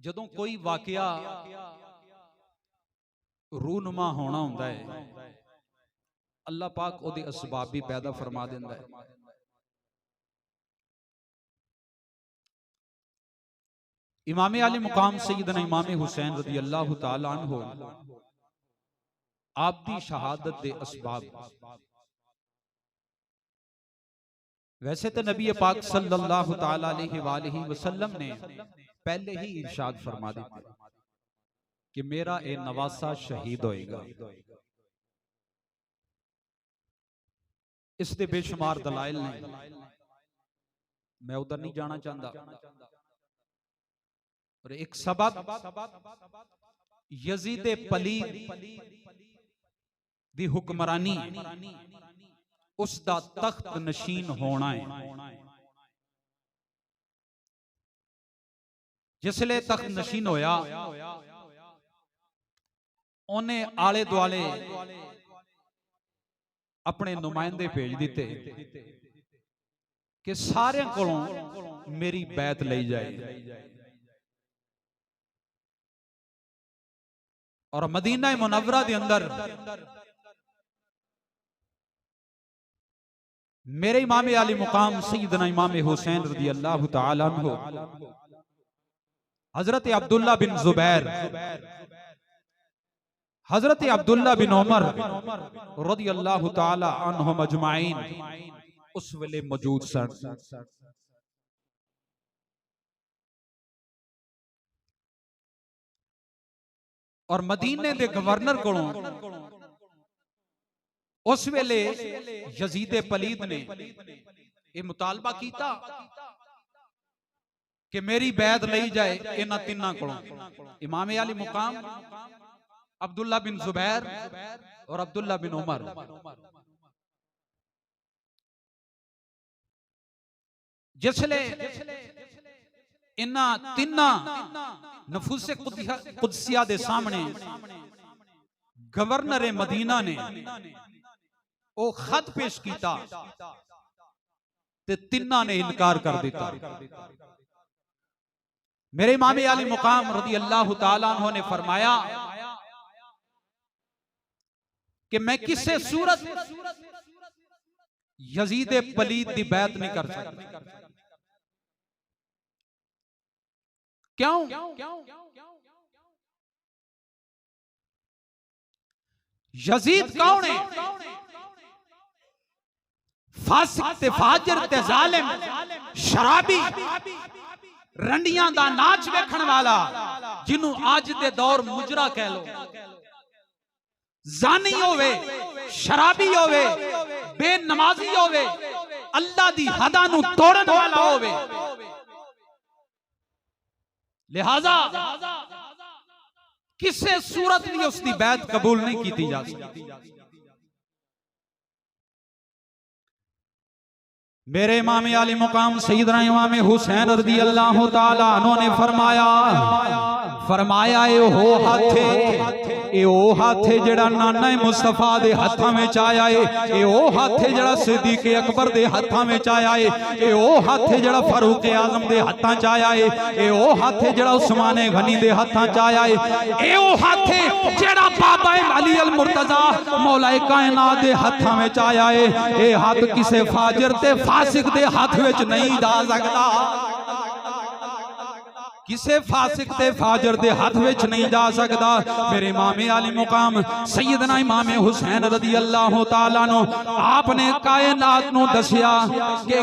जदों कोई वाकया रूनुमा होना हुंदा है, अल्लाह पाक ओदे असबाब भी पैदा फरमा देंदा है। इमाम आली मुकाम सैयदना इमाम हुसैन रदी अल्लाह तआला अन्हु आप दी शहादत दे असबाब, वैसे तो नबी पाक सल्लल्लाहु तआला अलैहि वसल्लम ने पहले ही इरशाद फरमा दिया कि मेरा ए नवासा शहीद होएगा। इसके बेशुमार दलाइल ने, मैं उधर नहीं जाना चाहता। और एक सबब यजीद पलीद दी हुक्मरानी, उसका तख्त नशीन होना है। जिसले तख्त नशीन होया, उन्हें आले दुआले अपने नुमाइंदे भेज दिते कि सारे कोलों मेरी बैत लई जाए। और मदीना मुनव्वरा दे अंदर मेरे इमाम आली मुकाम सैयदना इमाम हुसैन रज़ी अल्लाह तआला अन्हु, हजरत अब्दुल्ला बिन जुबैर, हजरत अब्दुल्ला बिन उमर रज़ी अल्लाह तआला अन्हुम अजमाइन उस वेले मौजूद सन। और मदीने दे गवर्नर कोलों उस वेले यजीद पलीद ने यह मुतालबा किया कि मेरी बैत लई जाए इन्हां तिन्हां कोलों, इमाम आली मुकाम, अब्दुल्ला बिन जुबैर और अब्दुल्ला बिन उमर। जिसले इन्हां तिन्हां नफूसे कुदसिया दे सामने गवर्नर मदीना ने ओ खत पेश किया ते तिन्हां ने इनकार कर दिता। मेरे इमाम आली मुकाम रज़ी अल्लाह तआला अन्हु ने फरमाया कि मैं किसी सूरत यजीद पलीद दी बैत नहीं कर सकता। क्यों? यजीद कौन है? फासिक ते फाजिर ते जालिम, शराबी, रंडियां दा नाच देखण वाला, जिन्हों आज दे दौर मुजरा कह लो, जानी होवे, शराबी होवे, बेनमाजी होवे, अल्लाह दी हदा नूं तोड़न वाला होवे। लिहाजा किसी सूरत भी उसकी बैत कबूल नहीं की जा सकती। मेरे इमाम आली मुकाम सैयदना इमाम हुसैन रज़ी अल्लाह तआला अन्हु ने फरमाया ए हो हाथे, ए ओ हाथे जेड़ा नाना मुस्तफा दे हत्थां विच आया है, ए ओ हाथे जेड़ा सिद्दीक अकबर दे हत्थां विच आया है, ए ओ हाथे जेड़ा फारूक आजम दे हत्थां च आया है, ए ओ हाथे जेड़ा उस्मान गनी दे हत्थां च आया है, ए ओ हाथे जेड़ा बाबा अली अल मुर्तजा मौलाए कायनात दे हत्थां विच आया है। ए हाथ किसे फाजिर ते फासिक दे हाथ विच नहीं जा सकता, किसे फासिक ते फाजर दे हाथ विच नहीं जा सकता। मेरे इमाम आली मुकाम सैयदना इमाम हुसैन रज़ी अल्लाह तआला नो आपने कायनात नु दसिया कि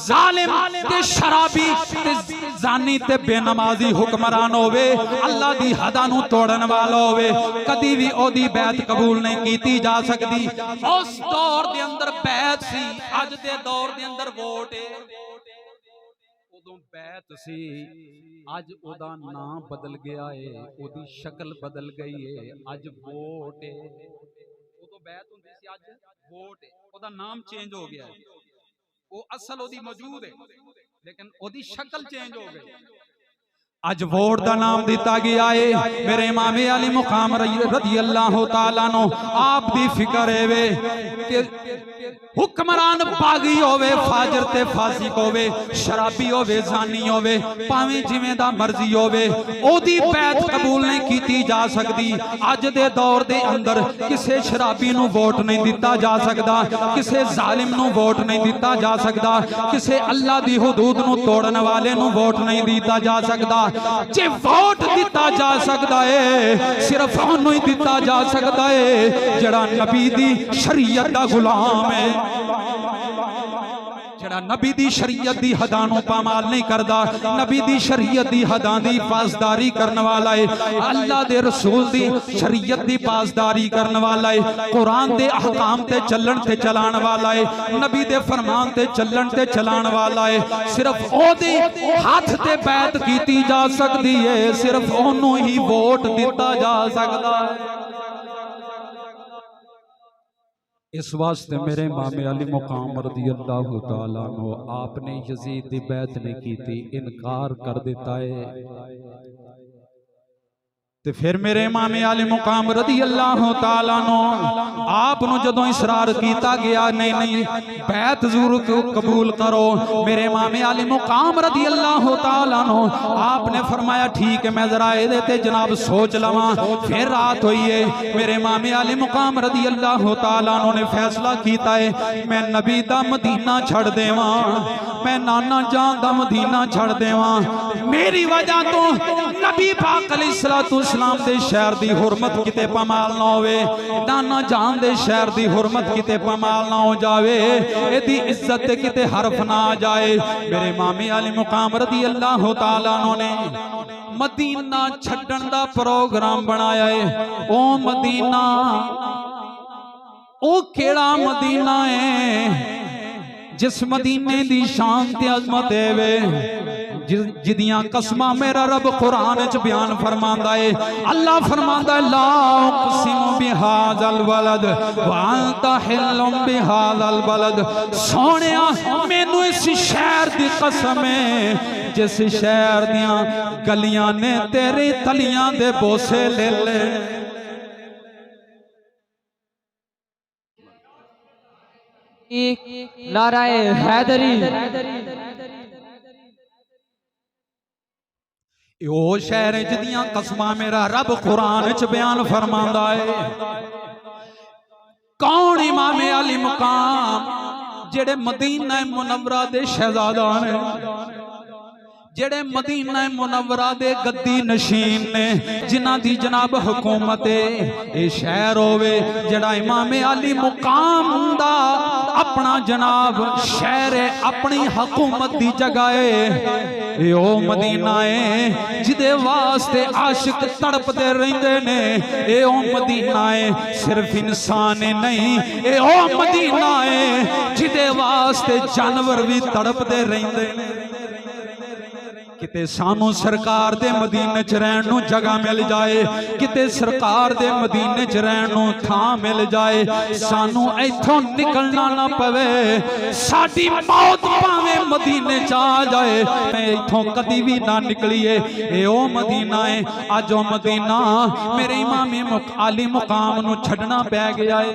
जालिम ते शराबी ते जानी ते बेनमाजी हुक्मरान होवे, अल्लाह दी हदा नु तोड़न वाला होवे, कदी भी ओदी बैत कबूल नहीं की जा सकती। उस दौर दे अंदर बैत सी, अज दे दौर दे अंदर वोट है। उदों बैत सी, अज ओदा नाम बदल गया है, ओदी शक्ल बदल गई है, अज वोट है। उदों बैत हुंदी सी, अज वोट है, ओदा नाम चेंज हो गया है। वो असल ओदी मौजूद है, लेकिन ओदी शक्ल चेंज हो गई। अज वोट का नाम दिता गया है। मेरे इमाम अली मुकाम रज़ी अल्लाह तआला नो आप दी फिक्र है कि हुक्मरान बागी होवे, फाजर ते फासिक होवे, शराबी होवे, जानी होवे, भावें जिवें दा मर्जी होवे, ओदी बैत कबूल नहीं की जा सकती। अज दे दौर दे अंदर किसे शराबी नू वोट नहीं दिता जा सकता, किसे जालिम नू वोट नहीं दिता जा सकता, किसे अल्लाह दी हुदूद नू तोड़न वाले नू वोट नहीं दिता जा सकता। जे वोट दिता जा सकता है सिर्फ उन्होंने ही दिता जा सकता है जड़ा नबी दी शरीयत दा गुलाम है, जड़ा नबी दी शरीयत दी हदां नूं पामाल नहीं करदा, नबी दी शरीयत दी हदां दी पासदारी करने वाला है, अल्लाह दे रसूल दी शरीयत दी पासदारी करने वाला है, कुरान दे अहकाम ते चलण ते चलाण वाला है, नबी दे फरमान ते चलण ते चलाण वाला है। सिर्फ ओदे हाथ ते बैत कीती जा सकदी है, सिर्फ ओनू ही वोट दिता जा सकदा है। इस वास्ते मेरे इमाम अली मुकाम रज़ी अल्लाह तआला अन्हु आपने यजीद दी बैत नहीं की थी, इनकार कर देता है। ते फिर मेरे इमाम अली मुकाम रज़ी अल्लाह तआला अन्हु आप नु जदों इसरार किया गया नहीं नहीं बैत जरूर कबूल करो, मेरे इमाम अली मुकाम रज़ी अल्लाह तआला अन्हु आपने फरमाया ठीक है मैं जरा इहदे ते जनाब सोच लवां। फिर रात हुई है, मेरे इमाम अली मुकाम रज़ी अल्लाह तआला अन्हु ने फैसला किया है मैं नबी दा मदीना छड़ देवां, मैं नाना जान दा मदीना छड़ देवां। मेरी वजह तो नबी पाक अलैहिस्सलातु इस्लाम दे शहर दी हुरमत किते पमाल ना होवे, नाना जान दे शहर दी हुरमत किते पमाल ना हो जावे, एदी इज्जत ते किते हरफ ना आ जाए। मेरे इमाम अली मुकाम रज़ी अल्लाह तआला अन्हु ने मदीना छड्डण दा प्रोग्राम बनाया है। ओ मदीना ओ केड़ा मदीना है जिस मदीने दी शान ते अजमत है, जिदियां कसमां मेरा रब कुरान च बयान फरमांदा है। अल्लाह फरमांदा है ला उक़सिमु बिहाज़ल बलद व अंता हिल्लुम बिहाज़ल बलद, सोहणिया मैनू इस शहर दी कसम है जिस शहर दियां गलियां ने तेरी तलियां दे बोसे ले ले। नाराए हैदरी ओ शहर जिदियां कसमां मेरा रब कुरान च बयान फरमांदा है। कौन इमाम अली मुकाम जेड़े मदीना मुनव्वरा दे शहजादा ने, जेड़े मदीना मुनव्वरा दे गद्दी नशीन ने, जिन्हां दी जनाब हुकूमत ए शहर होवे, जेड़ा इमाम अली मुकाम दा अपना जनाब शहर है, अपनी हुकूमत दी जगह है। ए ओ मदीना है जिदे वास्ते आशिक तड़पते रहंदे ने, ए ओ मदीना है सिर्फ इंसान नहीं, ए ओ मदीना है जिदे वास्ते जानवर भी तड़पते रहंदे ने। किते सानू सरकार दे मदीने च रहन नू जगह मिल जाए, किते सरकार दे मदीने च रहन नू थां मिल जाए, सानू इथों निकलना ना पवे, साडी मौत भावें मदीने च आ जाए, मैं इथों कदी भी ना निकलीए। ए ओ मदीना है, अज ओ मदीना मेरे इमाम अली मुकाम नू छड्डना पै गया है।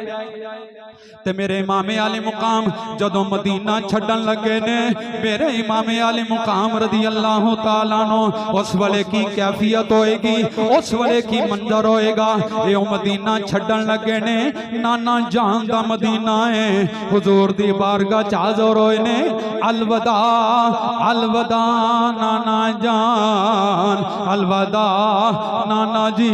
ते मेरे इमाम अली मुकाम जदों मदीना छड्डन लगे ने, मेरे इमाम अली मुकाम रज़ी अल्लाह तआला अन्हु उस वेले की कैफियत होएगी, उस वेले की मंजर होएगा। ये मदीना छड्डन लगे ने, नाना जान दा मदीना है, हुजूर दी बारगाह च हाज़र होए ने, अलविदा अलविदा नाना जान, अलविदा नाना जी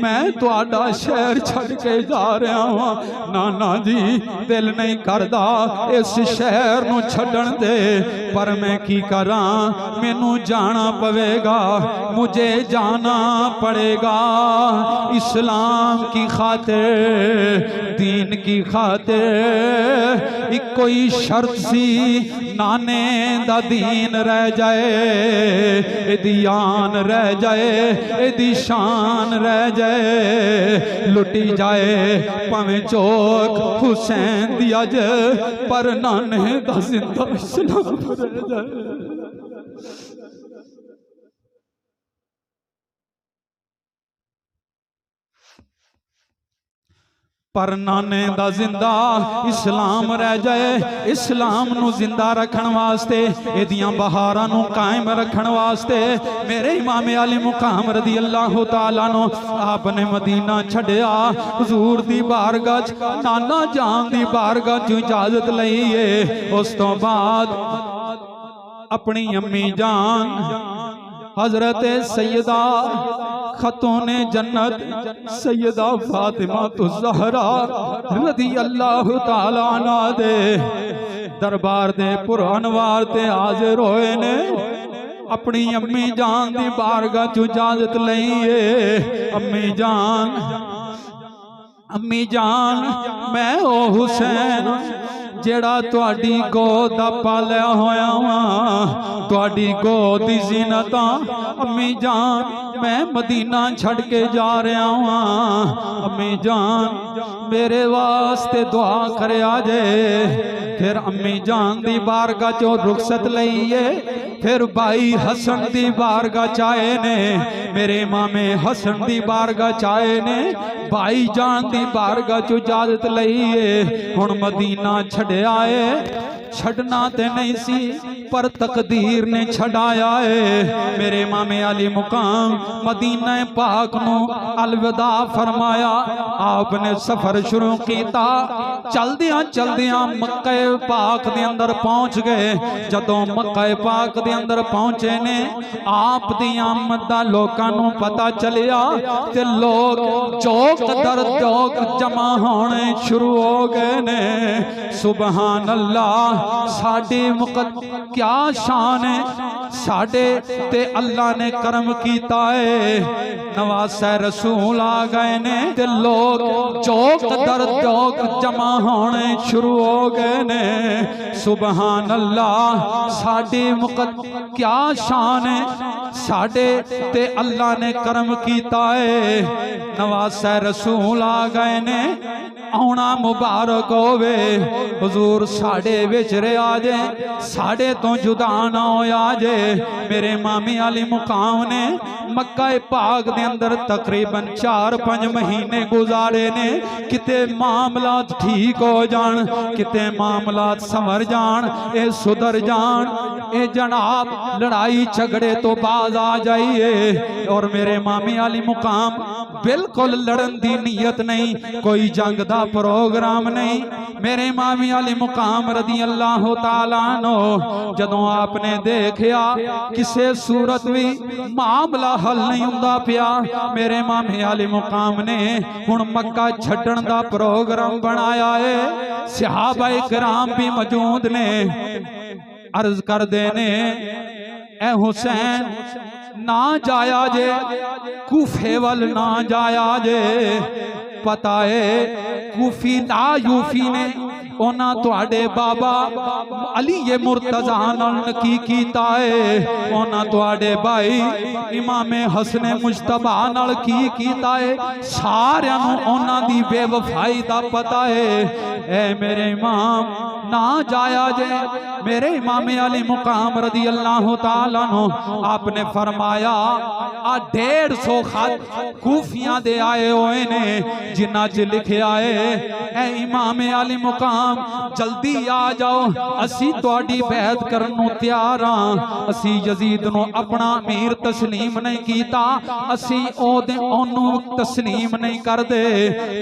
मैं तुहाडा शहर छड़ के जा रहा हूं, नाना जी दिल नहीं करदा इस शहर नू छड्डण दे, पर मैं की करा मैनू जाना पवेगा, मुझे जाना पड़ेगा, इस्लाम की खातिर दीन की खातिर। एक कोई शर्त सी नाने दा दीन रह जाए, एदी आन रह जाए, एदी शान रह जाए, लुटी जाए भावें चौक हुसैन दी अज, पर नाने दा जिंदा इस्लाम रह जाए। पर नाने दा जिंदा इस्लाम रह जाए। इस्लाम नू जिंदा रखण वास्ते एदियां बहारां नू कायम रखण वास्ते मेरे इमाम अली मुकाम रदी अल्लाह तआला नो आपने मदीना छड़िया। हुजूर दी बारगाह च नाना जान दी बारगाह च इजाजत लई है। उस तो बाद अपनी अम्मी जान हजरत सैयदा खतून जन्नत सैयदा फातिमा तो ज़हरा रदी अल्लाह तआला अन्हा दे दरबार दे पुरअनवार ते हाजिर होए ने। अपनी अम्मी जान दी बारगाह च इजाजत लई है। अम्मी जान मैं ओ हुसैन जेड़ा तुहाडी गोद दा पालिया होया वां, तुहाडी गोद दी ज़ीनत अम्मी जान मैं मदीना छड़ के जा रहा वां। अम्मी जान मेरे वास्ते दुआ करया जे। फिर अम्मी जान दी बारगाह चो रुखसत लईए। फिर भाई हसन दी बारगाह चाहे ने, मेरे मामे हसन दी बारगाह चाहे ने, भाई जान दी बारगाह चो इजाजत लईए। हुण मदीना छड़िया है। छड़ना ते नहीं सी पर तकदीर ने छड़ाया है। मेरे मामे अली मुकाम मदीना पाक नू अलविदा फरमाया। आपने सफर शुरू किया। चलदियां चलदियां मक्के पाक दे अंदर पहुंच गए। जदों मक्के पाक दे अंदर पहुंचे ने आप दी आमद दा लोकां नू पता चलिया ते लोग चौक दर चौक जमा होने शुरू हो गए ने। सुबहान अल्लाह साडे क्या शान है, साडे ते अल्लाह ने करम कीता है। नवासे रसूल आ गए ने ते लोग चौक दर चौक जमा होने शुरू हो गए ने। सुबहान अल्लाह साडे क्या शान है, साडे ते अल्लाह ने करम कीता है। नवासे रसूल आ गए ने आना मुबारक होवे। हुजूर साडे विच रहा जे, साडे तो जुदा ना होया जे। मेरे मामी अली मुकाम ने मक्का पाक दे अंदर तकरीबन 4-5 महीने गुजारे ने। किते मामलात ठीक हो जान, किते मामलात संवर जान, ए सुधर जान, ए जनाब लड़ाई झगड़े तो बाज आ जाइए। और मेरे मामी अली मुकाम बिल्कुल लड़न दी नीयत नहीं, कोई जंग दा प्रोग्राम नहीं। मेरे मामी अली मुकाम रदी अल्लाह तआला नो जदों आपने देखिया किसे सूरत भी मामला हल नहीं हुंदा पिया, मेरे मामी अली मुकाम ने हुण मक्का छड्डण दा प्रोग्राम बनाया है। सहाबाए किराम भी मौजूद ने। अर्ज कर देने ए हुसैन ना जाया जे, कूफे वल ना जाया जे। पता है कूफी ना यूफी ने ओना तुहाडे बाबा अली मुर्तजा नाल की कीता है। ओना तुहाडे भाई इमामे हसन मुश्तबा नाल की कीता है। सारियां नूं ओना दी बेवफाई दा पता है। ए मेरे इमाम ना जाया जे। मेरे इमाम अली मुकाम रदी अल्लाह तआला नो आपने फरमाया आ 150 खत कूफियां दे आए हुए ने जिन्ना च लिखिया है ए इमाम अली मुकाम जल्दी आ जाओ, असी तुहाडी बैत करन नूं तैयार हां। असी यजीद नूं अपना अमीर तस्लीम नहीं कीता, असी ओदे ओनू तस्लीम नहीं करदे,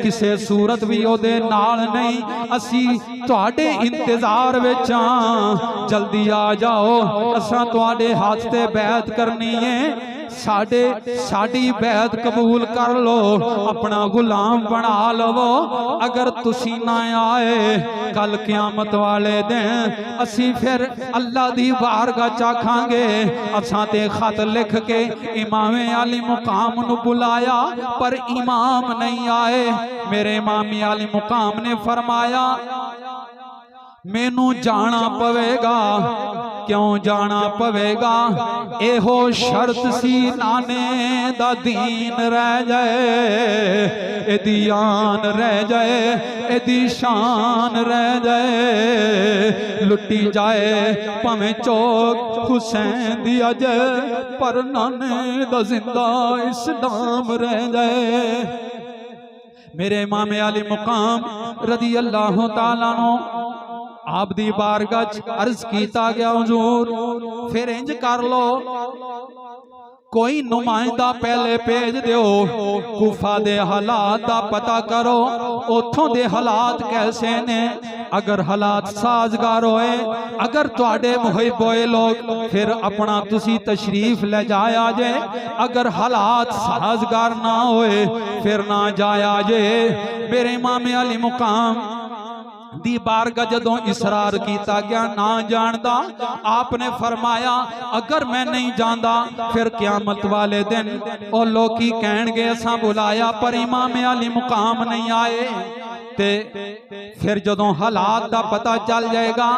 किसे सूरत भी ओदे नाल नहीं। असी तुहाडे इंतजार विच हां, जल्दी आ जाओ, असां तुहाडे हाथ ते बैत करनी है। साडी बैत कबूल कर लो, अपना गुलाम बना लवो। अगर तुसी ना आए कल क़यामत वाले दिन असी फिर अल्लाह दी बारगाह चाखांगे असां ते खत लिख के इमाम अली मुकाम नूं बुलाया पर इमाम नहीं आए। मेरे इमाम अली मुकाम ने फरमाया मैनू जाना पवेगा। क्यों जाना पवेगा? एहो शर्त सी नाने दा दीन रह जाए, एदी आन रह जाए, एदी शान रह जाए। लुटी जाए भावें चौक हुसैन दी अजय, पर नाने दा जिंदा इस्लाम रह जाए। मेरे इमाम आली मुकाम रदी अल्लाह तआला नो आप दी बारगाह च अर्ज कीता गया हुजूर फिर इंज कर लो कोई नुमाइंदा पहले भेज दियो कूफा दे हालात दा पता करो उथों दे हालात कैसे ने अगर हालात साजगार होए अगर तुहाडे मुहिब होए लोग फिर अपना तुसी तशरीफ ले जाया जे अगर हालात साजगार ना होए फिर ना जाया जे मेरे इमाम अली मुकाम दी बारगाह जदों इसरार किया गया ना जानदा आपने फरमाया अगर मैं नहीं जानदा फिर क़यामत वाले दिन और लोग की कहणगे असां बुलाया पर इमाम अली मुकाम नहीं आए ते फिर जदों हालात दा पता चल जाएगा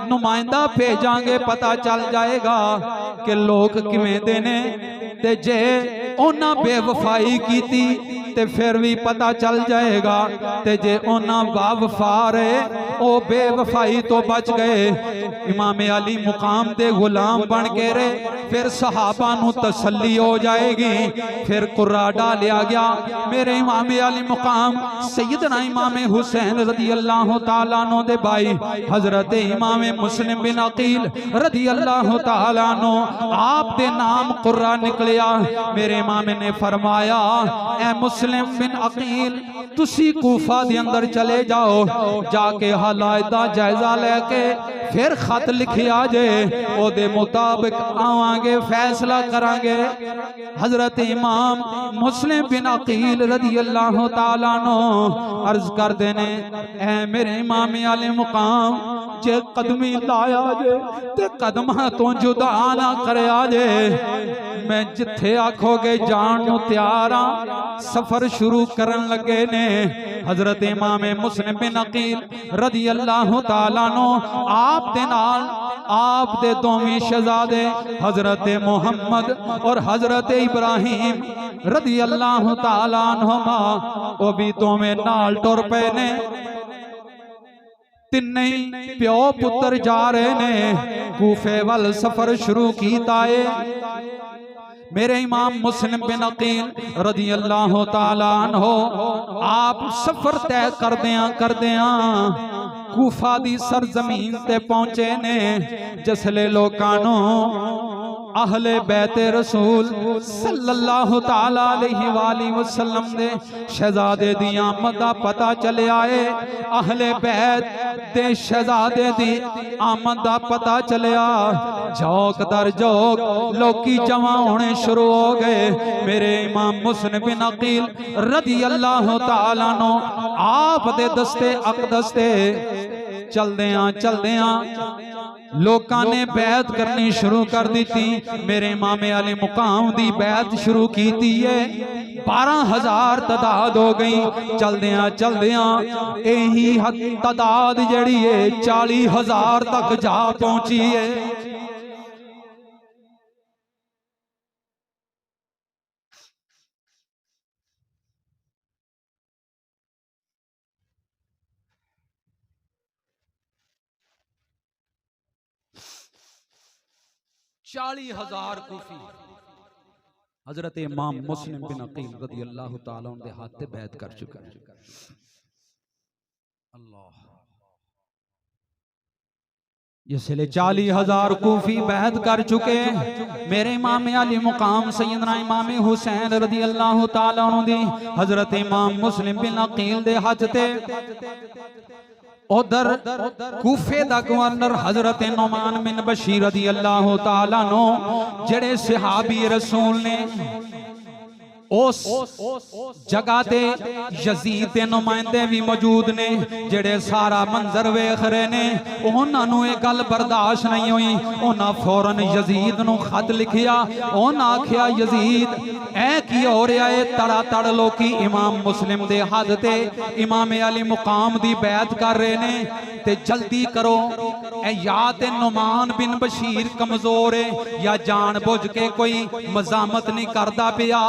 नुमाइंदा भेजांगे पता चल जाएगा कि लोग किवें दे ने ते जे उन्हां बेवफाई कीती ते फिर भी पता चल जाएगा ते जे उन्हां वावफा रहे ओ बेवफाई तो बच गए इमाम अली मुकाम दे गुलाम बन के रहे फिर सहाबा नू तसल्ली हो जाएगी फिर कुर्रा डालिया गया मेरे इमाम अली मुकाम सैयदना इमाम हुसैन रदी अल्लाह तआला अन्हु दे भाई हजरत इमाम मुस्लिम बिन अकील रदी अल्लाह तआला अन्हु आप दे नाम कुर्रा निकलिया मेरे इमाम ने फरमाया ए मुस्लिम बिन अकील तुसी कूफा दे अंदर चले जाओ जाके हालात दा जायजा लेके फिर खत लिखिया जे ओदे मुताबिक आवांगे फैसला करांगे हजरत इमाम मुस्लिम बिन अकील रदी अल्लाह तआला नो अर्ज कर देने ऐ मेरे इमाम आले मुकाम जे कदमी लाया जे ते कदमां तो जुदा ना करया जे मैं जिथे आखोगे जान नू तैयार हां सफर शुरू करन लगे ने हजरत इमाम मुस्लिम बिन अकील रदी अल्लाह तआला नो आप दे नाल आप दे दोवें शहजादे हजरत मुहम्मद और हजरत इब्राहिम रदी अल्लाह तआला अन्हुमा वो भी दोवें नाल टुर पे ने तिन्ने प्यो पुत्र जा रहे ने कूफे वल सफर शुरू कीता है मेरे इमाम मुस्लिम बिन अकील रदी अल्लाह तआला अन्हो आप सफर तय कर दिया कूफा दी सरजमीन ते पहुंचे ने जिसले लोकां नू अहले बैते रसूल सल्लल्लाहु ताला अलैहि वाली वसल्लम दे शहजादे दी आमद दा पता चले आए अहले बैत दे शहजादे दी आमद दा पता चलिया जौक दर जौक लोकी जमा होने शुरू हो गए मेरे इमाम मुस्लिम बिन अकील रदी अल्लाह तआला नो आप दे दस्ते अकदस्ते चलदे लोकां ने बैत करनी शुरू कर दी थी मेरे इमाम अली मुकाम दी बैत शुरू की थी है 12,000 तादाद हो गई चलदियां यही तादाद जड़ी है 40,000 तक जा पहुंची है 40,000 कूफी हजरत इमाम मुस्लिम बिन अकील रदी अल्लाह तआला उनके हाथ से बैत कर चुका है अल्लाह इसलिए 40,000 कूफी बैत कर चुके मेरे इमाम अली मुकाम सैयदना इमाम हुसैन रदी अल्लाह तआला अन्हु दी हजरत इमाम मुस्लिम बिन अकील दे हाथ ते उधर कूफे दा गवर्नर हजरत नुमान बिन बशीर रदी अल्लाह तआला नो जेड़े सहाबी रसूल ने उस जगह ते यजीद दे नुमाइंदे भी मौजूद ने जेड़े सारा मंजर वेख रहे ने उन्हां नूं ये गल बर्दाश्त नहीं हुई उन्हां फौरन यजीद नूं खत लिखिया उन्हां आखिया यजीद ऐ की हो रहा है तड़ा तड़ लोकी इमाम मुस्लिम दे हद ते इमाम अली मुकाम दी बैत कर रहे ने ते जल्दी करो ए या ते नुमान बिन बशीर कमजोर है या जान बुझ के कोई मजामत नहीं करदा पिया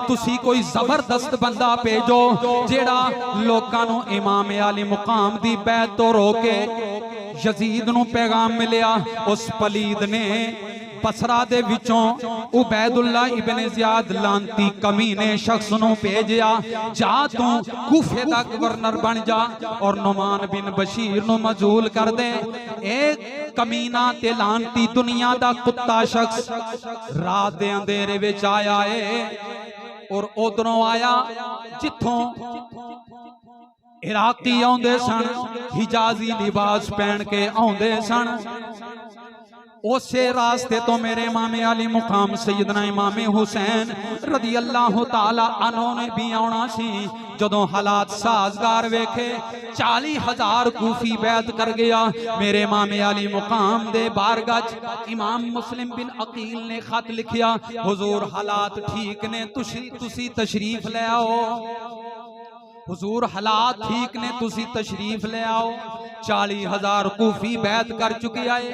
तुसी कोई जबरदस्त बंदा भेजो जेड़ा लोकां नूं इमाम अली मुकाम दी बैत तो रोके यजीद नूं पैगाम मिलिया उस पलीद ने पसरा दे विचों उबैदुल्ला इब्न ज़ियाद लांती कमीने शख्स नूं भेजिया, जा तू कूफे दा गवर्नर बन जा और नुमान बिन बशीर नूं मजूल कर दे। एक कमीना ते लांती दुनिया दा कुत्ता शख्स रात दे अंधेरे विच आया है और उधरों आया जिथों इराकी आउंदे सन, हिजाजी लिबास पहन के आउंदे सन। उसे रास्ते तो मेरे इमाम अली मुकाम सैयदना इमाम हुसैन रदी अल्लाह ताला अन्हु ने भी आना सी। जदों हालात साजगार वेखे 40,000 कूफी बैत कर गया। मेरे इमाम अली मुकाम दे बारगाह इमाम मुस्लिम बिन अकील ने खत लिखिया, हुजूर हालात ठीक ने, तुसी तशरीफ ले आओ। हुजूर हालात ठीक ने, तुसी तशरीफ ले आओ। 40,000 कूफी बैत कर चुके आए।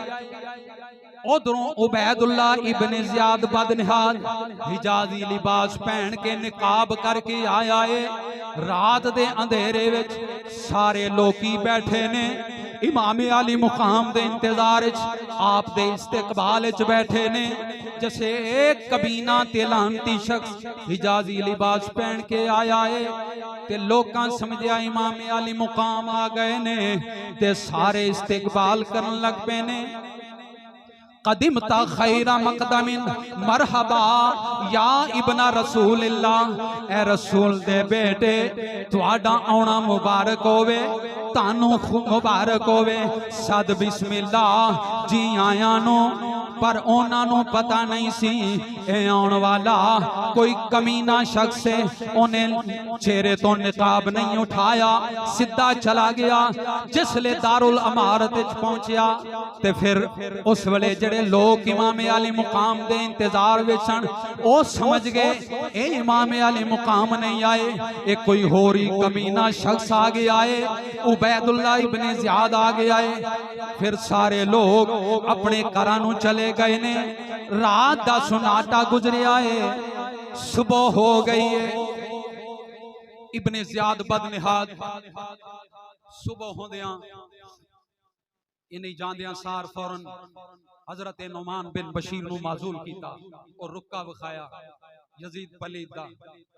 उधरों उबैदुल्ला इब्न ज़ियाद बदनिहाल हिजाजी लिबास पहन के निकाब करके आया है। रात दे अंधेरे विच सारे लोकी बैठे ने इमाम अली मुकाम दे इंतजार आप दे इस्तकबाल च बैठे ने। जैसे एक कबीना ते लांती शख्स हिजाजी लिबास पहन के आया है ते लोकां समझिया इमाम अली मुकाम आ गए ने ते सारे इस्तकबाल करन लग पे ने। कदिमता खैरा मकदमिन मरहबा या इब्ना रसूलिल्लाह, ए रसूल दे बेटे तुहाडा आउणा मुबारक होवे, तानू मुबारक होवे। सद बिस्मिल्लाह जी आया नो। पर उन्होंने पता नहीं सी ए आउण वाला कोई कमीना शख्स है। उन्हें चेहरे तो निकाब नहीं उठाया, सीधा चला गया। जिसले दारुल अमारत पहुंचा ते फिर उस वेले जेड़े लोग इमाम अली मुकाम दे इंतजार विच सन ओ समझ गए ए इमाम अली मुकाम नहीं आए, ए कोई होर ही कमीना शख्स आ गया है, उबैदुल्ला इब्न ज़ियाद आ गया है। फिर सारे लोग अपने घरां नूं चले गए ने। रात दा सुनाटा गुजरिया है, सुबह हो गई है। इब्न ज़ियाद बदनिहाद सुबह होंदियां इन्हीं जांदियां सार फौरन हजरत नुमान बिन बशीर नूं माजूल कीता और रुक्का विखाया। यजीद पलीद दा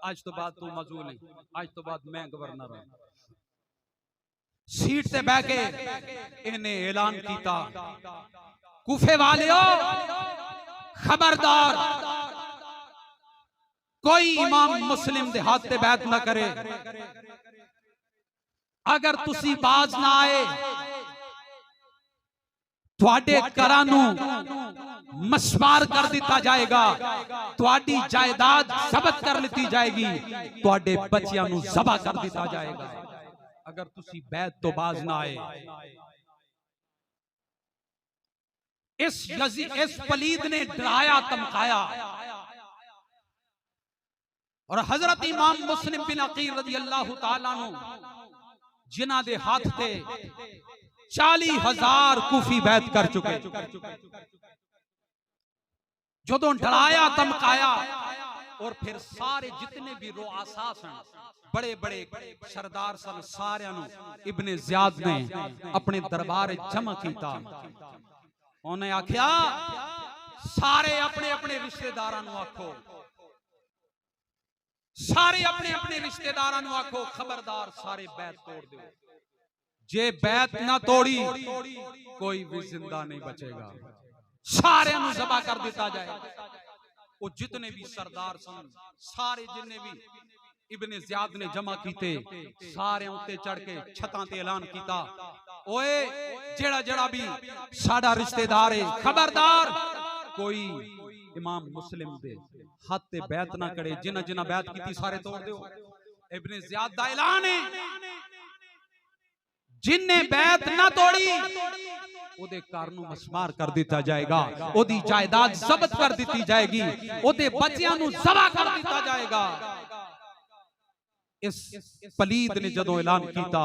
आज तो बाद तू माजूल है, आज तो बाद मैं गवर्नर हूं। सीट से बह के इन्हें ऐलान किया, कूफे वालियो खबरदार, कोई इमाम मुस्लिम दे हाथ ते बैत ना करे। अगर तुसी बाज ना आए तुहाडे घरां नूं मस्मार कर दिता जाएगा, तुहाडी जायदाद जब्त कर ली जाएगी, तुहाडे बच्चियां नूं ज़बह कर दिता जाएगा अगर तुसी बैत तो बाज ना आए। इस पलीद ने डराया धमकाया और हजरत इमाम मुस्लिम बिन अकील रज़ी अल्लाह तआला अन्हु जिन्हां दे हाथ ते 40,000 कूफी बैत कर चुके, जदों डराया धमकाया और फिर सारे जितने भी रुआसा सन, बड़े बड़े सरदार सन, सारियां नूं इब्न ज़ियाद ने अपने दरबार जमा किया। उन्हें आख्या सारे अपने अपने रिश्तेदारां नूं आखो, सारे अपने अपने रिश्तेदारां नूं आखो खबरदार सारे बैत तोड़ दो। जे बैत ना तोड़ी कोई भी जिंदा नहीं बचेगा, सारे नूं ज़बह कर दिता जाए। वो जितने भी सरदार सन सारे जिन्ने भी इब्न ज़ियाद ने जमा कीते, सारे उत्ते चढ़ के छतां ते ऐलान कीता, ओए जेड़ा जेड़ा भी साडा रिश्तेदार है खबरदार कोई इमाम मुस्लिम दे हाथ ते बैत ना करे, जिन्हां जिन्हां बैत कीती सारे तोड़ दिओ। इब्न ज़ियाद दा ऐलान है, जिन्ने बैत ना तोड़ी ओदे घर नूं मस्मार कर दिता जाएगा, ओदी जायदाद जब्त कर दी जाएगी, ओदे बच्चियां नूं ज़बह कर दिता जाएगा। इस पलीद ने जदों ऐलान किया,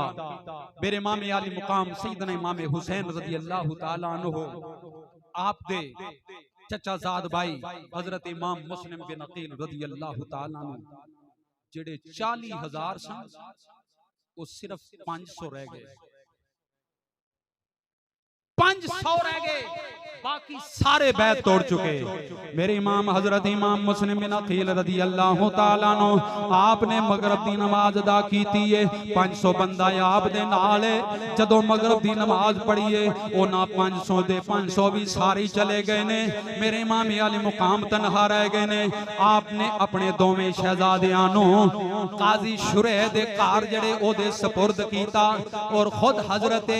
मेरे इमाम अली मुकाम सैयदना इमाम हुसैन रज़ी अल्लाह तआला अन्हु आप दे चचाजाद भाई हजरत इमाम मुस्लिम बिन अकील रज़ी अल्लाह तआला अन्हु जेड़े 40,000 सन वो सिर्फ 500 रह गए, 500 रह गए। बाकी सारे बैत तोड़ चुके। मेरे इमाम हजरत इमाम मुस्लिम बिन अकील रदी अल्लाह तआला नो आपने मगरब दी नमाज अदा कीती है। 500 बंदा आप दे नाल जदों मगरब दी नमाज पढ़ी है उन्हां 500 दे 500 भी सारे चले गए ने। मेरे इमाम अली मुकाम तनहा रह गए ने। आपने अपने दोवें शहजादियां नो काजी शुरैह दे घर जड़े ओदे सपुर्द कीता और खुद हजरत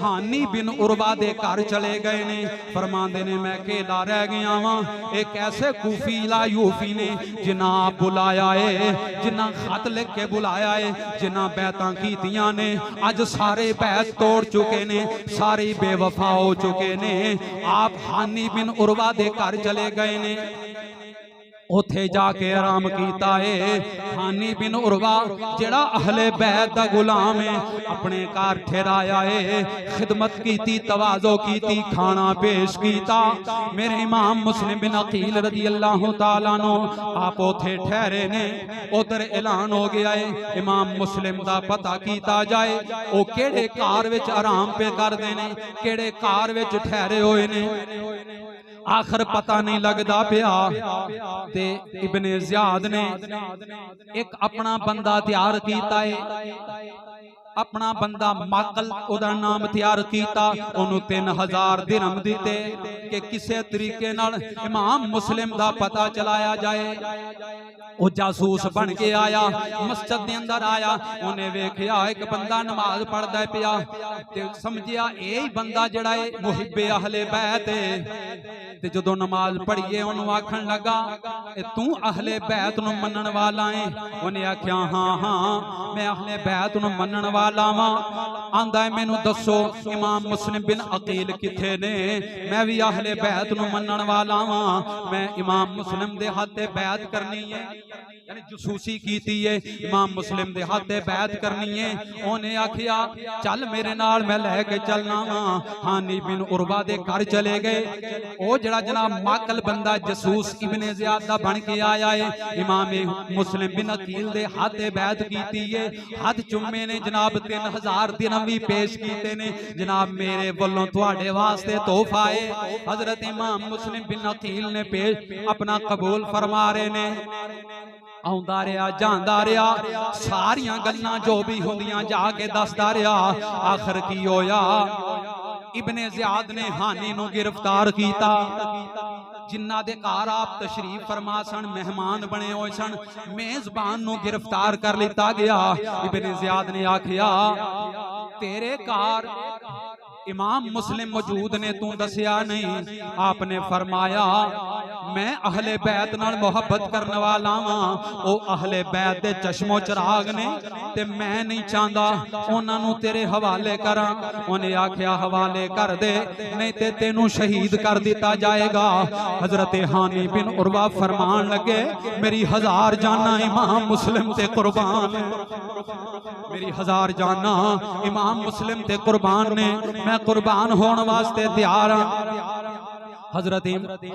हानी बिन उरवा दे घर चले गए ने। फरमांदे ने मैं अकेला रह गया वां। एक ऐसे कूफी ला यूफी ने जिन्ना बुलाया है, जिन्ना खत लिख के बुलाया है, जिन्ना बैतां कीतियां ने, अज सारे बैत तोड़ चुके ने, सारे बेवफा हो चुके ने। आप हानी बिन उरवा दे घर चले गए ने। उथे जाके आराम कीता है। हानी बिन उरवा जेड़ा अहले बैत दा गुलाम है अपने घर ठहराया है। खिदमत कीती, तवाज़ो कीती, खाना पेश कीता। मेरे इमाम मुस्लिम बिन अकील रज़ी अल्लाह तआला नो आप उथे ठहरे ने। उधर ऐलान हो गया है इमाम मुस्लिम दा पता कीता जाए ओ केड़े घर विच आराम पे करदे ने, केड़े घर विच ठहरे होए ने। आखिर पता नहीं लगता पिया ते इब्ने ज़ियाद ने एक अपना बंदा तैयार कीता है। अपना बंदा माकल ओदा नाम तैयार कीता। ओनू 3000 दिरहम दिते कि किसी तरीके नाल इमाम मुस्लिम दा पता चलाया जाए। ओ जासूस बन के आया, मस्जिद दे अंदर आया। उन्हें वेखिया एक बंदा नमाज पढ़दा पिया ते समझिया यही बंदा जड़ा है मुहिब्बे अहले बैत है। ते जदों नमाज पढ़िए ओनू आखन लगा तू अहले बैत नू मनन वाला है। उन्हें आख्या हाँ हाँ मैं अहले बैत नू मनन वाला वां। आंदा है मैनू दसो इमाम मुस्लिम बिन अकील किथे ने? मैं भी अहले बैत नू मनन वाला वां। मैं इमाम मुस्लिम दे हाथे बैत करनी है, यानी जसूसी कीती है, इमाम मुस्लिम दे हाथे बैत करनी है। उन्हें आखिया चल मेरे नाल मैं लेके चलना वां। हानी बिन उरवा दे घर चले गए। ओ जड़ा जनाब माकल बंदा जसूस इब्ने ज़ियाद दा बन के आया है, इमाम मुस्लिम बिन अकील दे हाथे बैत कीती है। हाथ चुम्मे ने जनाब 3000 दिरहम भी पेश कीते ने। जनाब मेरे वल्लों तुहाडे वास्ते तोहफा है। हजरत इमाम मुस्लिम बिन अकील ने पेश अपना कबूल फरमा रहे ने। आउंदा रहा जांदा रहा, सारियां गल्लां जो भी होंदियां जाके दसदा रहा। आखिर की होया इब्ने ज़ियाद ने हानी नू गिरफ्तार कीता। जिन्ना दे घर आप तशरीफ फरमा सन, मेहमान बने हुए सन, मेजबान नू गिरफ्तार कर लिता गया। इब्ने ज़ियाद ने आखिया तेरे घर इमाम मुस्लिम मौजूद ने, तू दसिया नहीं। आपने फरमाया मैं अहले बैत नाल मोहब्बत करने वाला वां। ओ अहले बैत दे चश्मो चिराग ने ते मैं नहीं चाहता उन्हां नू तेरे हवाले करा। उन्हें आख्या हवाले कर दे नहीं ते तेनू शहीद कर दिता जाएगा। हजरत हानी बिन उरवा फरमान लगे मेरी 1000 जाना इमाम मुस्लिम ते कुर्बान, मेरी 1000 जाना इमाम मुस्लिम ते कुर्बान ने। मैं कुर्बान होने वास्ते तैयार हाँ। हजरत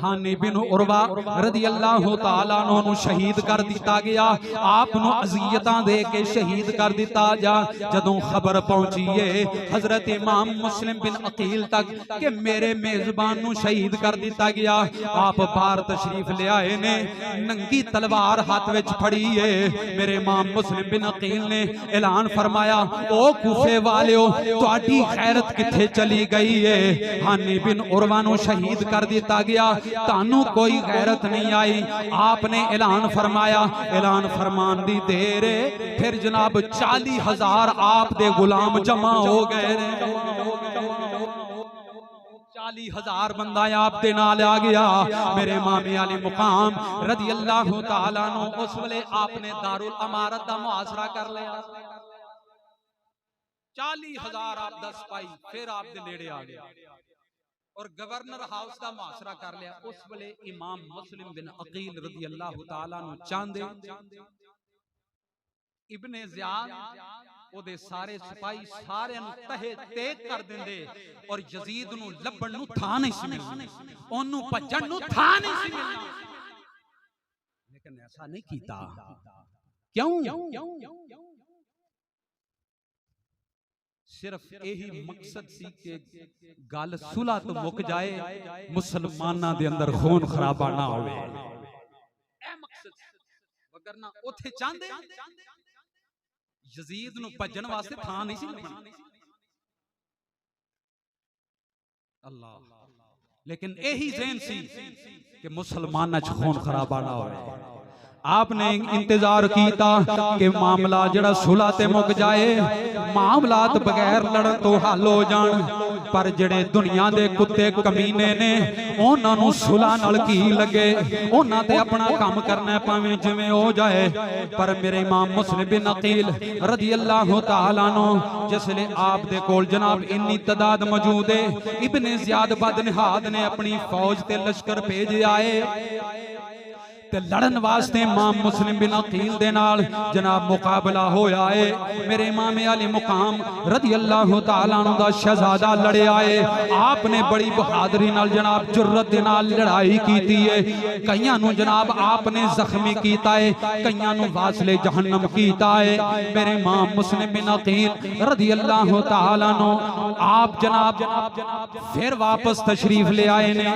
हानी बिन उरवा रज़ी अल्लाह तआला अन्हु शहीद कर दिता गया। आप नु अज़ियतां दे के शहीद कर दिता जा। जदों खबर पहुंची है हजरत इमाम मुस्लिम बिन अकील तक कि मेरे मेजबान नु शहीद कर दिता गया, आप बाहर तशरीफ ले आए ने, नंगी तलवार हाथ विच फड़ी है। मेरे इमाम मुस्लिम बिन अकील ने ऐलान फरमाया ओ कूफे वालिओ तुहाडी खैरत किथे चली गई है? हानी बिन उरवा नु शहीद कर दिता गया, तानू कोई गैरत नहीं आई। आपने ऐलान फरमाया, ऐलान फरमान दी देर फिर जनाब 40,000 आप दे गुलाम जमा हो गए। 40,000 बंदा आप दे नाल आ गया। मेरे इमाम अली मुकाम रज़ी अल्लाह तआला नु उस वेले आपने दारुल अमारत दा मुआसरा कर लिया। 40,000 आप 10 पाई फिर आप दे नेड़े आ गया और गवर्नर हाउस का मुआसरा कर लिया। उस वेले इमाम मुस्लिम बिन अकील रज़ी अल्लाह तआला नु चांदे इब्ने ज़ियाद ओदे सारे सिपाही सारे नु तहे तेग कर देंदे और यजीद नु लब्बन नु था नहीं सी मिलना, ओनू भज्जण नु था नहीं सी मिलना। लेकिन ऐसा नहीं कीता। क्यों? सिर्फ यही मकसद सी कि गल सुलह तो मुक जाए, मुसलमाना दे अंदर खून खराबा ना होवे। ए मकसद वगरना उथे चाहते यजीद नूं भजन वास्ते थां नहीं सी लभना। अल्लाह, लेकिन यही ज़हन सी कि मुसलमाना च खून खराबा ना होवे। आपने इंतजार किया कि मामला जड़ा सुलह ते मुक जाए, मामलात बगैर लड़न तो हल हो जान, पर जड़े दुनिया दे कुत्ते कमीने ने उन्हां नूं सुलह नाल की लगे, उन्हां ते अपना काम करना भावें जिवें हो जाए। पर मेरे इमाम मुस्लिम बिन अकील रज़ी अल्लाह तआला अन्हु जिसले आप दे कोल जनाब इन्नी तादाद मौजूद है, इब्ने ज़ियाद बदनहाद ने अपनी फौज ते लश्कर भेजे आए ते लड़न वास्ते इमाम मुस्लिम बिन अकील दे नाल जनाब मुकाबला होया है। मेरे इमाम अली मुकाम रज़ी अल्लाह तआला अन्हु दा शहजादा लड़े आए। आपने बड़ी बहादुरी नाल जनाब जुर्रत दे नाल लड़ाई कीती है। कईयां नूं जनाब आपने जख्मी कीता है, कईयां नूं वासले जहन्नम कीता है। मेरे इमाम मुस्लिम बिन अकील रज़ी अल्लाह तआला अन्हु आप जनाब फिर वापस तशरीफ ले आए ने।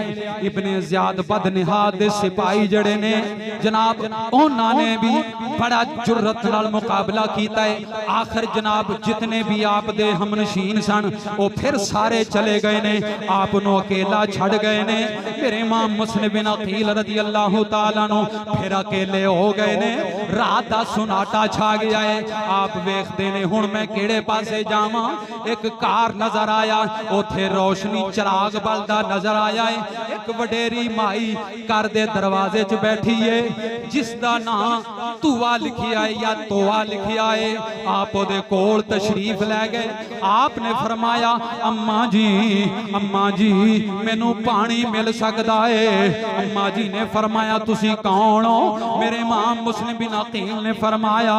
इब्ने ज़ियाद बदनहाद दे सिपाही जड़े ने जनाब उन्होंने भी बड़ा जुर्रत नाल मुकाबला कीता है। आखिर जनाब जितने भी आप दे हमनशीन सन वो फिर सारे चले गए ने, आप नूं अकेला छड़ गए ने। मेरे इमाम मुस्लिम बिन अकील रज़ी अल्लाह तआला अन्हु फिर अकेले हो गए ने। रात दा सुनाटा छा गया है। आप वेखदे ने हुण मैं किहड़े पासे जावां। एक कार नजर आया, उथे रोशनी चिराग बलदा नजर आया है। एक वडेरी माई घर दे दरवाजे च बैठी है, जिसदा नाम तुआ लिखिया है या तोआ लिखिया है। आप ओदे कोल तशरीफ लै गए। आपने फरमाया अम्मा जी मैनू पानी मिल सकता है। अम्मा जी ने फरमाया तुसी कौन हो? मेरे इमाम मुस्लिम बिन अकील ने फरमाया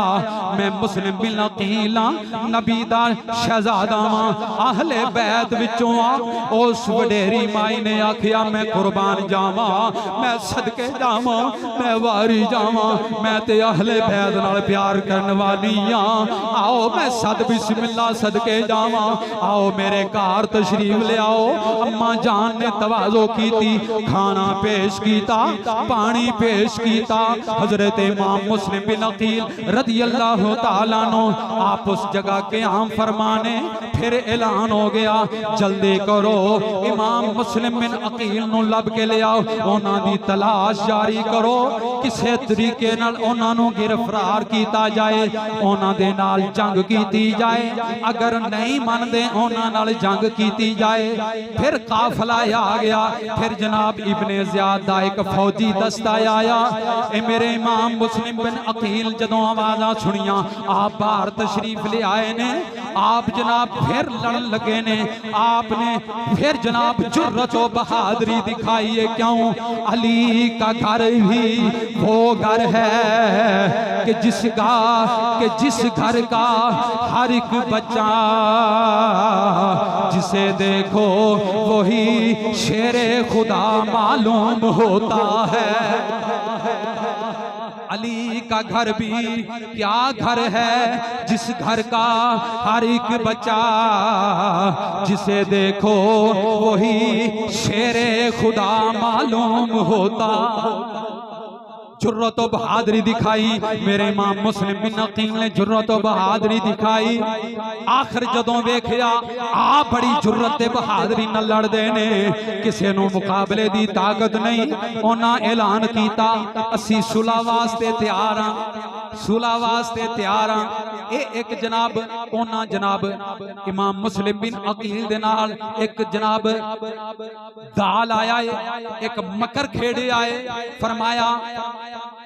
मैं मुस्लिम बिन अकील हां, नबी दा शहजादा हां, अहले बैत विचों आ। उस वडेरी माई ने आखिया मैं कुर्बान जावां, मैं सदके जावां, मैं वारी जावां, मैं ते अहले बैत नाल प्यार करन वाली हां। आओ मैं सद बिस्मिल्लाह सदके जावां, आओ मेरे घर तशरीफ ले आओ। अम्मा जान ने तवाज़ो कीती, खाना पेश कीता, पानी पेश कीता। हजरत इमाम मुस्लिम बिन अकील रज़ी अल्लाह तआला अन्हु आप उस जगह के आम फरमाने। फिर ऐलान हो गया जल्दी करो इमाम मुस्लिम बिन अकील नूं लब के ले आओ, उन्हां दी तलाश जारी करो, किसे तरीके नाल उन्हां नूं गिरफ्तार कीता जाए, उन्हां दे नाल जंग कीती जाए। अगर नहीं मनदे उन्हां नाल जंग कीती जाए। फिर काफिला आ गया। फिर जनाब इब्ने ज़ियाद दा एक फौजी दस्ता आया। ए मेरे इमाम मुस्लिम बिन अकील जदों आवाज़ां सुनियां आप बाहर तशरीफ ले आए ने। आप जनाब फिर लड़न लगे ने। आपने फिर जनाब जुर्रत व बहादुरी दिखाई है। क्यों? अली का घर भी वो घर है कि जिस घर का हर एक बच्चा जिसे देखो वही शेरे खुदा मालूम होता है। अली का घर भी क्या घर है जिस घर का हर एक बच्चा जिसे देखो वही शेरे खुदा मालूम होता। जुर्रत व बहादुरी दिखाई। मेरे इमाम मुस्लिम बिन अकील ने जुर्रत व बहादुरी दिखाई। आखिर जदों वेखिया आप बड़ी जुर्रत ते बहादुरी नाल लड़दे ने, किसे नूं मुकाबले दी ताकत नहीं। उन्हां ऐलान कीता असीं सुलह वास्ते तैयार हां, सुलह वास्ते तैयार हां। एक जनाब उन्हां जनाब इमाम मुस्लिम बिन अकील दे नाल एक जनाब दाल आया है, एक मकर खेड़े आए। फरमाया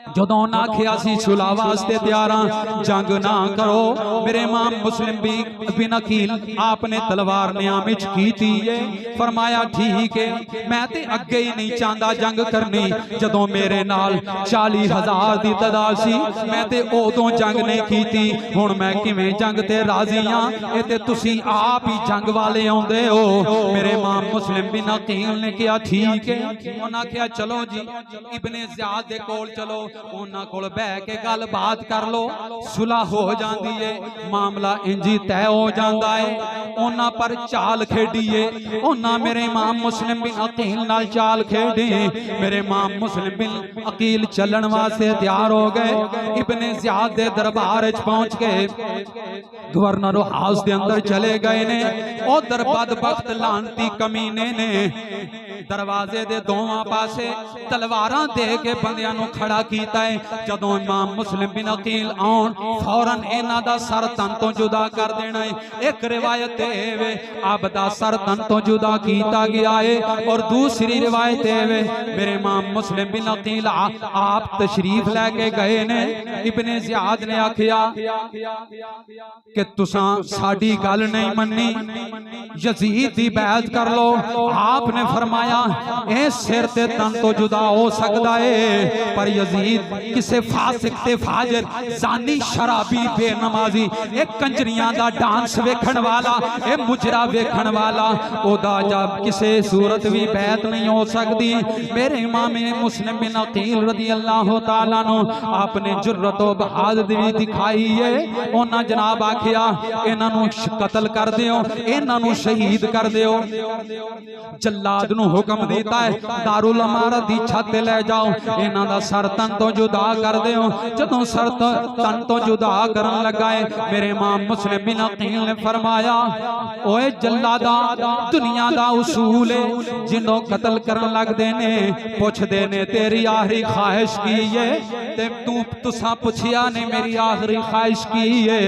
जदों ना आखिया सी सुलह वास्ते तैयार हां, जंग ना करो। मेरे इमाम मुस्लिम बिन अकील आपने तलवार नियाम विच कीती है। फरमाया ठीक है, मैं ते अगे ही नहीं चाहता जंग करनी। जदों मेरे नाल 40,000 दी तादाद सी, मैं ते उदों जंग नहीं कीती। हुण मैं किवें जंग ते राजी हां ए ते तुसी आप ही जंग वाले आउंदे हो। मेरे इमाम मुस्लिम बिन अकील ने कहा ठीक है। उन्हां कहा चलो जी इब्ने ज़ियाद दे कोल चलो, उन्हां कोल बैठ के गल बात कर लो, सुलह हो जाती है, मामला इंजी तय हो जाता है। उन्हां पर चाल खेडी है, उन्हां मेरे इमाम मुस्लिम बिन अकील नाल चाल खेडी। मेरे इमाम मुस्लिम बिन अकील चलन वास्ते तैयार हो गए, इब्ने ज़ियाद दे दरबार च पहुंच गए, गवर्नर हाउस दे अंदर चले गए ने। उधर बदबख्त लानती कमीने ने दरवाजे दे दोवां पासे तलवारां दे के बंदियां नूं खड़ा कीता है। जदों इमाम मुस्लिम बिन अकील आउण फौरन इन्हां दा सर तन तो जुदा कर देना है। एक रिवायत है अब दा सर तन तो जुदा कीता गया है, और दूसरी रिवायत है मेरे इमाम मुस्लिम बिन अकील आप तशरीफ लैके गए ने। इब्ने ज़ियाद ने आखिया कि तुसां साडी गल नहीं मन्नी, यजीद दी बैत कर लो। आपने फरमाया ए सिर ते तन तो जुदा हो सकता है, पर यजीद किसे फासिक ते फाजिर जानी शराबी बेनमाजी एक कंजरियां दा डांस वेखण वाला ए मुजरा वेखण वाला ओदा जब किसे सूरत भी बैत नहीं हो सकती। मेरे इमाम मुस्लिम बिन अकील रदी अल्लाह तआला नु आपने जुर्रत व बहादुरी दिखाई है। उन्हां जनाब आखिया इन्हां नु कत्ल कर दियो, इन्हां नु शहीद कर दियो। जल्लाद नु हुक्म देता है दारुल अमारत दी छत ले जाओ, इन्हां दा सर तन तो जुदा कर दियो। जदों सर तन तो जुदा करन लगा है, मेरे इमाम मुस्लिम बिन अकील ने फरमाया ओए जल्लादा दुनिया दा उसूल है, जिन्हों कत्ल करन लगदे ने पुछदे ने तेरी आखिरी ख्वाहिश की है, ते तू तुसा पुछिया ने मेरी आखिरी ख्वाहिश की है।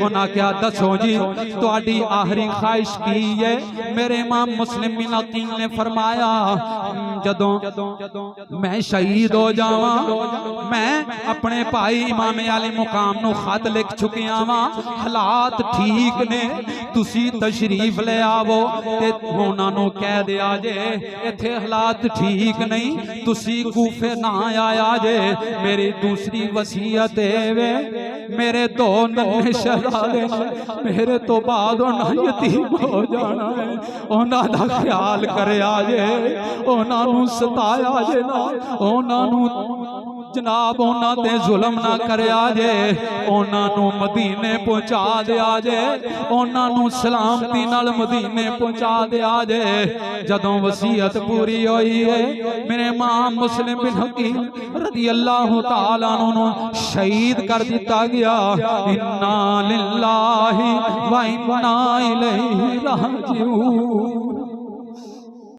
उन्हां क्या दसो जी तुहाडी आखिरी ख्वाहिश की है? मेरे इमाम मुस्लिम बिन अकील ने फरमाया जदों मैं शहीद हो जावां, मैं अपने भाई इमाम अली मुकाम नूं खत लिख चुकिया वां, हालात ठीक ने, तुसी तशरीफ ले आवो ते उन्हां नूं कह दिया जे इत्थे हालात ठीक नहीं, तुसी कूफे ना आया जे। मेरी दूसरी वसीयत है मेरे दो नन्हे शहजादे मेरे तो बाद उन्हां यतीम हो जाना है, उन्हां दा ख्याल करया जे, उन्हां नूं सताया जे ना, उन्हां नूं जनाब उन्हां ते जुल्म ना करया जे, उन्हां नूं मदीने पहुंचा दिया जे, उन्हां नूं सलामती नाल मदीने पहुंचा दिया जे। जदों वसीयत पूरी होई है, मेरे इमाम मुस्लिम बिन अकील रज़ी अल्लाह तआला अन्हु शहीद कर दिता गया। इन्ना लिल्लाहि व इन्ना इलैहि राजिऊन।